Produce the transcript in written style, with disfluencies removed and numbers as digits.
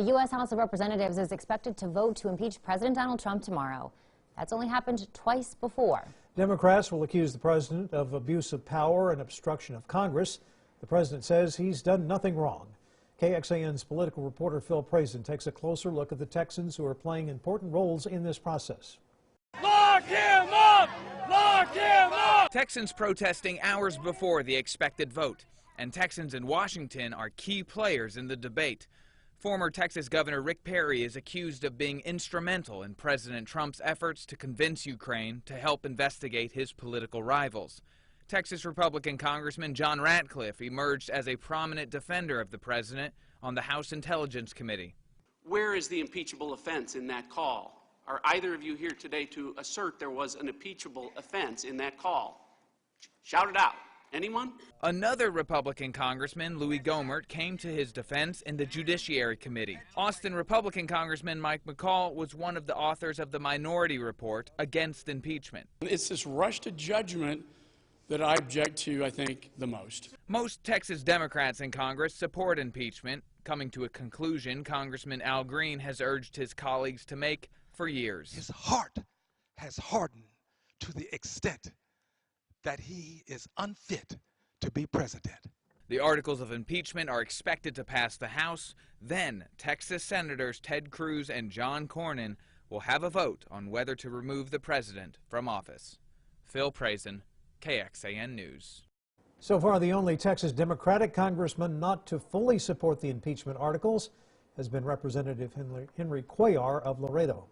The U.S. House of Representatives is expected to vote to impeach President Donald Trump tomorrow. That's only happened twice before. Democrats will accuse the president of abuse of power and obstruction of Congress. The president says he's done nothing wrong. KXAN's political reporter Phil Prazan takes a closer look at the Texans who are playing important roles in this process. Lock him up! Lock him up! Texans protesting hours before the expected vote, and Texans in Washington are key players in the debate. Former Texas Governor Rick Perry is accused of being instrumental in President Trump's efforts to convince Ukraine to help investigate his political rivals. Texas Republican Congressman John Ratcliffe emerged as a prominent defender of the president on the House Intelligence Committee. Where is the impeachable offense in that call? Are either of you here today to assert there was an impeachable offense in that call? Shout it out. Anyone? Another Republican Congressman, Louis Gohmert, came to his defense in the Judiciary Committee. Austin Republican Congressman Mike McCall was one of the authors of the Minority Report against impeachment. It's this rush to judgment that I object to, I think, the most. Most Texas Democrats in Congress support impeachment. Coming to a conclusion Congressman Al Green has urged his colleagues to make for years. His heart has hardened to the extent that he is unfit to be president. The articles of impeachment are expected to pass the House. Then Texas Senators Ted Cruz and John Cornyn will have a vote on whether to remove the president from office. Phil Prazan, KXAN News. So far, the only Texas Democratic congressman not to fully support the impeachment articles has been Representative Henry Cuellar of Laredo.